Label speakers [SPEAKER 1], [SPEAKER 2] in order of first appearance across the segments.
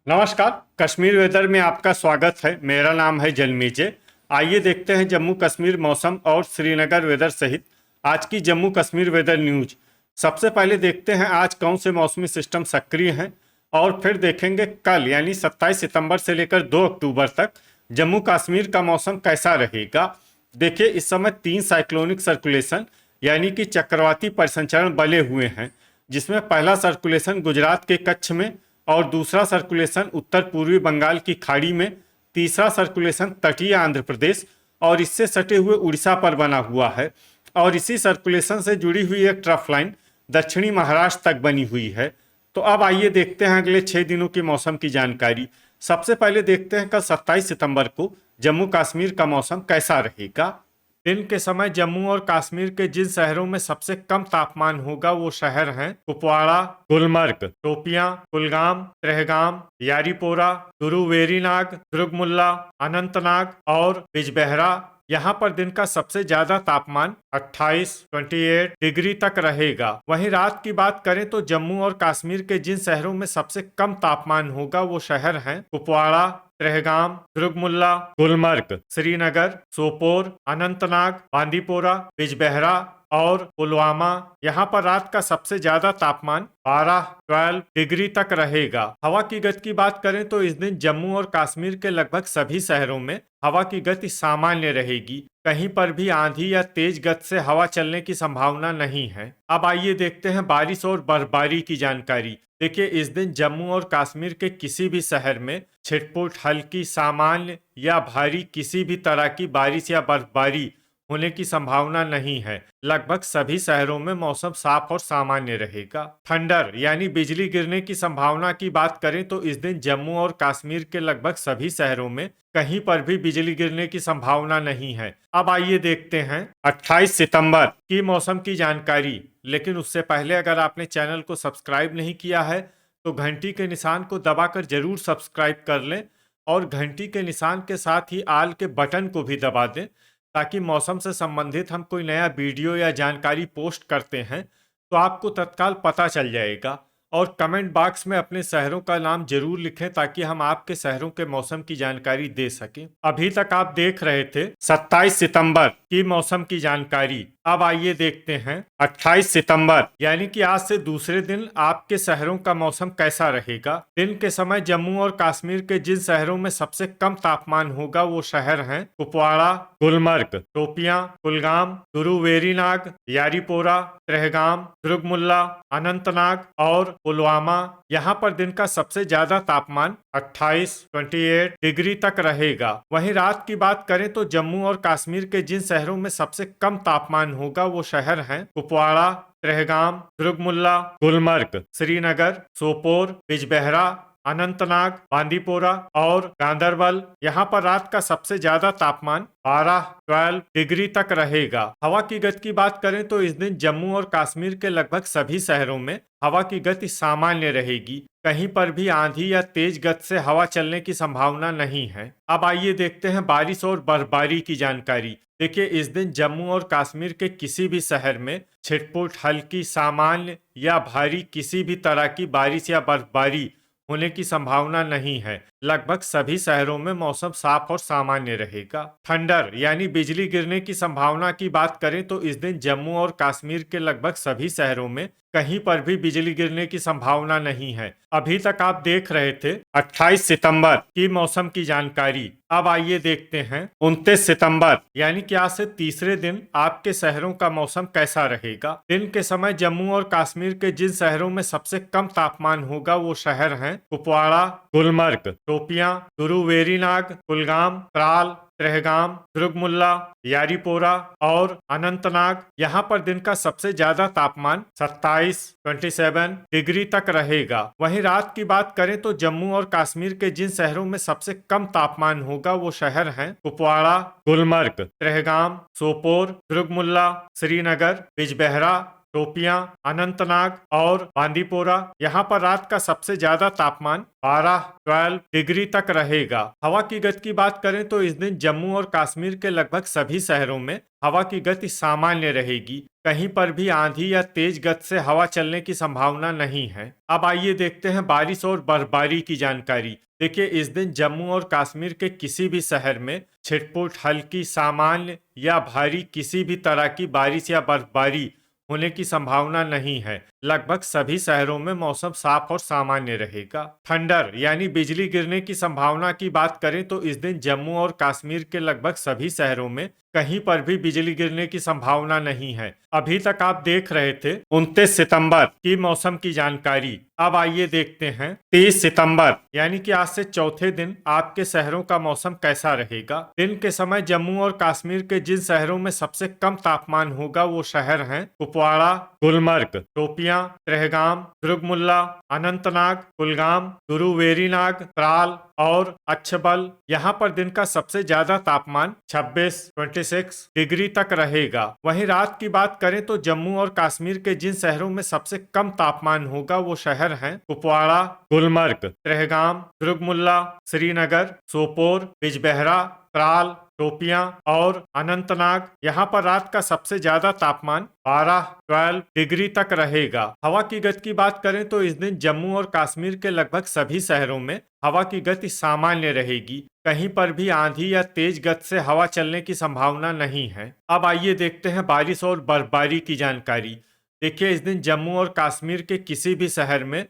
[SPEAKER 1] नमस्कार। कश्मीर वेदर में आपका स्वागत है। मेरा नाम है जलमीजे। आइए देखते हैं जम्मू कश्मीर मौसम और श्रीनगर वेदर सहित आज की जम्मू कश्मीर वेदर न्यूज। सबसे पहले देखते हैं आज कौन से मौसमी सिस्टम सक्रिय हैं और फिर देखेंगे कल यानी 27 सितंबर से लेकर 2 अक्टूबर तक जम्मू कश्मीर का मौसम कैसा रहेगा। देखिए, इस समय 3 साइक्लोनिक सर्कुलेशन यानी कि चक्रवाती परिसंचरण बने हुए हैं, जिसमें पहला सर्कुलेशन गुजरात के कच्छ में और दूसरा सर्कुलेशन उत्तर पूर्वी बंगाल की खाड़ी में, तीसरा सर्कुलेशन तटीय आंध्र प्रदेश और इससे सटे हुए उड़ीसा पर बना हुआ है और इसी सर्कुलेशन से जुड़ी हुई एक ट्रफ लाइन दक्षिणी महाराष्ट्र तक बनी हुई है। तो अब आइए देखते हैं अगले 6 दिनों की मौसम की जानकारी। सबसे पहले देखते हैं कल 27 सितंबर को जम्मू कश्मीर का मौसम कैसा रहेगा। दिन के समय जम्मू और कश्मीर के जिन शहरों में सबसे कम तापमान होगा वो शहर हैं कुपवाड़ा, गुलमर्ग, शोपियां, कुलगाम, त्रेहगाम, यारीपोरा, गुरुवेरीनाग, दुर्गमुल्ला, अनंतनाग और बिजबेहरा। यहाँ पर दिन का सबसे ज्यादा तापमान 28 डिग्री तक रहेगा। वहीं रात की बात करें तो जम्मू और कश्मीर के जिन शहरों में सबसे कम तापमान होगा वो शहर हैं कुपवाड़ा, त्रेहगाम, दुर्गमुल्ला, गुलमर्ग, श्रीनगर, सोपोर, अनंतनाग, बांदीपोरा, बिजबेहरा और पुलवामा। यहाँ पर रात का सबसे ज्यादा तापमान 12 डिग्री तक रहेगा। हवा की गति की बात करें तो इस दिन जम्मू और कश्मीर के लगभग सभी शहरों में हवा की गति सामान्य रहेगी। कहीं पर भी आंधी या तेज गति से हवा चलने की संभावना नहीं है। अब आइए देखते हैं बारिश और बर्फबारी की जानकारी। देखिए, इस दिन जम्मू और कश्मीर के किसी भी शहर में छिटपुट, हल्की, सामान्य या भारी किसी भी तरह की बारिश या बर्फबारी होने की संभावना नहीं है। लगभग सभी शहरों में मौसम साफ और सामान्य रहेगा। थंडर यानी बिजली गिरने की संभावना की बात करें तो इस दिन जम्मू और कश्मीर के लगभग सभी शहरों में कहीं पर भी बिजली गिरने की संभावना नहीं है। अब आइए देखते हैं 28 सितंबर की मौसम की जानकारी। लेकिन उससे पहले अगर आपने चैनल को सब्सक्राइब नहीं किया है तो घंटी के निशान को दबाकर जरूर सब्सक्राइब कर लें और घंटी के निशान के साथ ही आल के बटन को भी दबा दें, ताकि मौसम से संबंधित हम कोई नया वीडियो या जानकारी पोस्ट करते हैं तो आपको तत्काल पता चल जाएगा। और कमेंट बॉक्स में अपने शहरों का नाम जरूर लिखें ताकि हम आपके शहरों के मौसम की जानकारी दे सकें। अभी तक आप देख रहे थे 27 सितंबर की मौसम की जानकारी। अब आइए देखते हैं 28 सितंबर यानी कि आज से दूसरे दिन आपके शहरों का मौसम कैसा रहेगा। दिन के समय जम्मू और कश्मीर के जिन शहरों में सबसे कम तापमान होगा वो शहर हैं कुपवाड़ा, गुलमर्ग, शोपियां, कुलगाम, गुरुवेरीनाग, यारीपोरा, त्रेहगाम, दुर्गमुल्ला, अनंतनाग और पुलवामा। यहाँ पर दिन का सबसे ज्यादा तापमान 28 डिग्री तक रहेगा। वहीं रात की बात करें तो जम्मू और कश्मीर के जिन शहरों में सबसे कम तापमान होगा वो शहर हैं कुपवाड़ा, त्रेहगाम, दुर्गमुल्ला, गुलमर्ग, श्रीनगर, सोपोर, बिजबेहरा, अनंतनाग, बांदीपोरा और गांदरबल। यहाँ पर रात का सबसे ज्यादा तापमान 12 डिग्री तक रहेगा। हवा की गति की बात करें तो इस दिन जम्मू और कश्मीर के लगभग सभी शहरों में हवा की गति सामान्य रहेगी। कहीं पर भी आंधी या तेज गति से हवा चलने की संभावना नहीं है। अब आइए देखते हैं बारिश और बर्फबारी की जानकारी। देखिए, इस दिन जम्मू और कश्मीर के किसी भी शहर में छिटपुट, हल्की, सामान्य या भारी किसी भी तरह की बारिश या बर्फबारी होने की संभावना नहीं है। लगभग सभी शहरों में मौसम साफ और सामान्य रहेगा। थंडर यानी बिजली गिरने की संभावना की बात करें तो इस दिन जम्मू और कश्मीर के लगभग सभी शहरों में कहीं पर भी बिजली गिरने की संभावना नहीं है। अभी तक आप देख रहे थे 28 सितंबर की मौसम की जानकारी। अब आइए देखते हैं 29 सितंबर यानी कि आज से तीसरे दिन आपके शहरों का मौसम कैसा रहेगा। दिन के समय जम्मू और कश्मीर के जिन शहरों में सबसे कम तापमान होगा वो शहर हैं कुपवाड़ा, गुलमर्ग, शोपियां, गुरुवेरीनाग, कुलगाम, त्राल, त्रेहगाम, दुर्गमुल्ला, यारीपोरा और अनंतनाग। यहाँ पर दिन का सबसे ज्यादा तापमान 27 डिग्री तक रहेगा। वहीं रात की बात करें तो जम्मू और कश्मीर के जिन शहरों में सबसे कम तापमान होगा वो शहर हैं कुपवाड़ा, गुलमर्ग, त्रेहगाम, सोपोर, दुर्गमुल्ला, श्रीनगर, बिजबेहरा, शोपियां, अनंतनाग और बांदीपोरा। यहाँ पर रात का सबसे ज्यादा तापमान 12 डिग्री तक रहेगा। हवा की गति की बात करें तो इस दिन जम्मू और कश्मीर के लगभग सभी शहरों में हवा की गति सामान्य रहेगी। कहीं पर भी आंधी या तेज गति से हवा चलने की संभावना नहीं है। अब आइए देखते हैं बारिश और बर्फबारी की जानकारी। देखिए, इस दिन जम्मू और कश्मीर के किसी भी शहर में छिटपुट, हल्की, सामान्य या भारी किसी भी तरह की बारिश या बर्फबारी होने की संभावना नहीं है। लगभग सभी शहरों में मौसम साफ और सामान्य रहेगा। थंडर यानी बिजली गिरने की संभावना की बात करें तो इस दिन जम्मू और कश्मीर के लगभग सभी शहरों में कहीं पर भी बिजली गिरने की संभावना नहीं है। अभी तक आप देख रहे थे 29 सितंबर की मौसम की जानकारी। अब आइए देखते हैं 30 सितंबर यानी कि आज से चौथे दिन आपके शहरों का मौसम कैसा रहेगा। दिन के समय जम्मू और कश्मीर के जिन शहरों में सबसे कम तापमान होगा वो शहर हैं कुपवाड़ा, गुलमर्ग, शोपियां, त्रेहगाम, दुर्गमुल्ला, अनंतनाग, कुलगाम, गुरुवेरीनाग, त्राल और अच्छबल। यहाँ पर दिन का सबसे ज्यादा तापमान 26 डिग्री तक रहेगा। वहीं रात की बात करें तो जम्मू और कश्मीर के जिन शहरों में सबसे कम तापमान होगा वो शहर हैं कुपवाड़ा, गुलमर्ग, त्रेहगाम, दुर्गमुल्ला, श्रीनगर, सोपोर, बिजबेहरा, त्राल, शोपियां और अनंतनाग। यहाँ पर रात का सबसे ज्यादा तापमान 12 डिग्री तक रहेगा। हवा की गति की बात करें तो इस दिन जम्मू और कश्मीर के लगभग सभी शहरों में हवा की गति सामान्य रहेगी। कहीं पर भी आंधी या तेज गति से हवा चलने की संभावना नहीं है। अब आइए देखते हैं बारिश और बर्फबारी की जानकारी। देखिए, इस दिन जम्मू और कश्मीर के किसी भी शहर में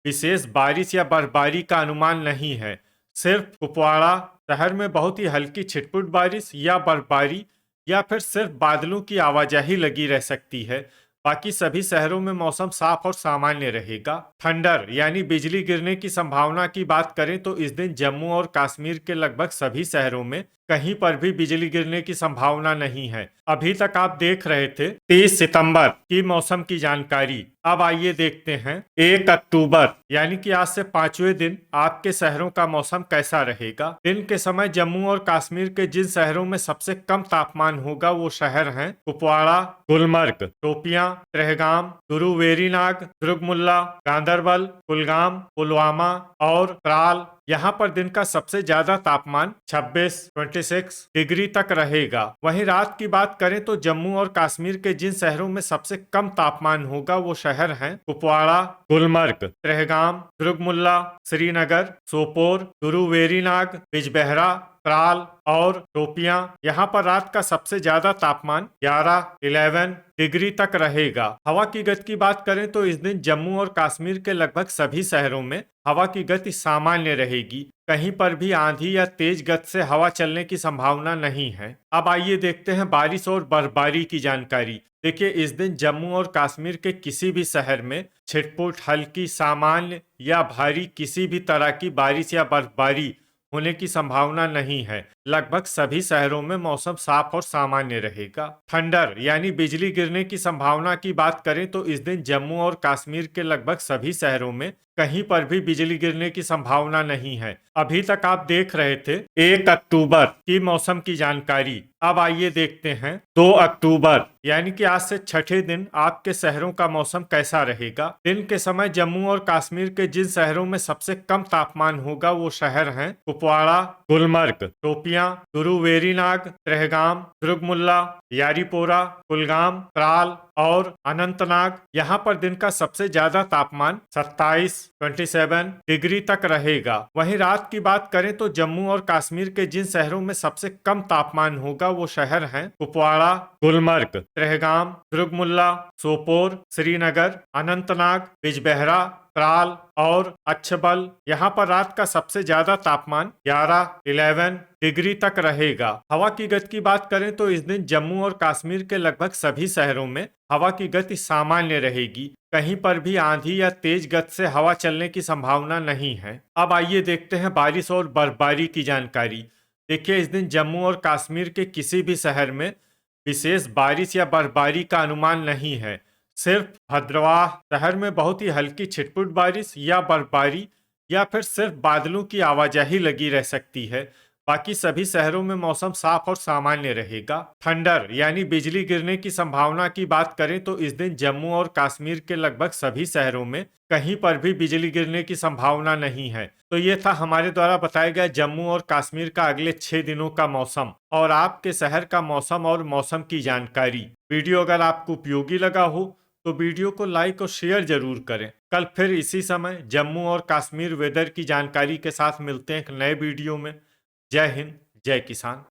[SPEAKER 1] विशेष बारिश या बर्फबारी का अनुमान नहीं है। सिर्फ कुपवाड़ा शहर में बहुत ही हल्की छिटपुट बारिश या बर्फबारी या फिर सिर्फ बादलों की आवाजाही लगी रह सकती है। बाकी सभी शहरों में मौसम साफ और सामान्य रहेगा। थंडर यानी बिजली गिरने की संभावना की बात करें तो इस दिन जम्मू और कश्मीर के लगभग सभी शहरों में कहीं पर भी बिजली गिरने की संभावना नहीं है। अभी तक आप देख रहे थे 30 सितंबर की मौसम की जानकारी। अब आइए देखते हैं 1 अक्टूबर यानी कि आज से 5वें दिन आपके शहरों का मौसम कैसा रहेगा। दिन के समय जम्मू और कश्मीर के जिन शहरों में सबसे कम तापमान होगा वो शहर हैं कुपवाड़ा, गुलमर्ग, शोपियां, त्रेहगाम, गुरुवेरीनाग, दुर्गमुल्ला, गांदरबल, कुलगाम, पुलवामा और त्राल। यहाँ पर दिन का सबसे ज्यादा तापमान 26 डिग्री तक रहेगा। वहीं रात की बात करें तो जम्मू और कश्मीर के जिन शहरों में सबसे कम तापमान होगा वो शहर हैं कुपवाड़ा, गुलमर्ग, त्रेहगाम, दुर्गमुल्ला, श्रीनगर, सोपोर, गुरुवेरीनाग, बिजबेहरा, त्राल और शोपियां। यहाँ पर रात का सबसे ज्यादा तापमान 11 डिग्री तक रहेगा। हवा की गति की बात करें तो इस दिन जम्मू और कश्मीर के लगभग सभी शहरों में हवा की गति सामान्य रहेगी। कहीं पर भी आंधी या तेज गति से हवा चलने की संभावना नहीं है। अब आइए देखते हैं बारिश और बर्फबारी की जानकारी। देखिए, इस दिन जम्मू और कश्मीर के किसी भी शहर में छिटपुट, हल्की, सामान्य या भारी किसी भी तरह की बारिश या बर्फबारी होने की संभावना नहीं है। लगभग सभी शहरों में मौसम साफ और सामान्य रहेगा। थंडर यानी बिजली गिरने की संभावना की बात करें तो इस दिन जम्मू और कश्मीर के लगभग सभी शहरों में कहीं पर भी बिजली गिरने की संभावना नहीं है। अभी तक आप देख रहे थे 1 अक्टूबर की मौसम की जानकारी। अब आइए देखते हैं 2 अक्टूबर यानी कि आज से छठे दिन आपके शहरों का मौसम कैसा रहेगा। दिन के समय जम्मू और कश्मीर के जिन शहरों में सबसे कम तापमान होगा वो शहर हैं कुपवाड़ा, गुलमर्ग, शोपियां, गुरुवेरीनाग, त्रेहगाम, दुर्गमुल्ला, यारीपोरा, कुलगाम, त्राल और अनंतनाग। यहाँ पर दिन का सबसे ज्यादा तापमान 27 डिग्री तक रहेगा। वहीं रात की बात करें तो जम्मू और कश्मीर के जिन शहरों में सबसे कम तापमान होगा वो शहर हैं कुपवाड़ा, गुलमर्ग, त्रेहगाम, दुर्गमुल्ला, सोपोर, श्रीनगर, अनंतनाग, बिजबेहरा, त्राल और अच्छबल। यहाँ पर रात का सबसे ज्यादा तापमान 11 डिग्री तक रहेगा। हवा की गति की बात करें तो इस दिन जम्मू और कश्मीर के लगभग सभी शहरों में हवा की गति सामान्य रहेगी। कहीं पर भी आंधी या तेज गति से हवा चलने की संभावना नहीं है। अब आइए देखते हैं बारिश और बर्फबारी की जानकारी। देखिए, इस दिन जम्मू और कश्मीर के किसी भी शहर में विशेष बारिश या बर्फबारी का अनुमान नहीं है। सिर्फ भद्रवाह शहर में बहुत ही हल्की छिटपुट बारिश या बर्फबारी या फिर सिर्फ बादलों की आवाजाही लगी रह सकती है। बाकी सभी शहरों में मौसम साफ और सामान्य रहेगा। थंडर यानी बिजली गिरने की संभावना की बात करें तो इस दिन जम्मू और कश्मीर के लगभग सभी शहरों में कहीं पर भी बिजली गिरने की संभावना नहीं है। तो ये था हमारे द्वारा बताया गया जम्मू और कश्मीर का अगले 6 दिनों का मौसम और आपके शहर का मौसम और मौसम की जानकारी। वीडियो अगर आपको उपयोगी लगा हो तो वीडियो को लाइक और शेयर जरूर करें। कल फिर इसी समय जम्मू और कश्मीर वेदर की जानकारी के साथ मिलते हैं एक नए वीडियो में। जय हिंद, जय किसान।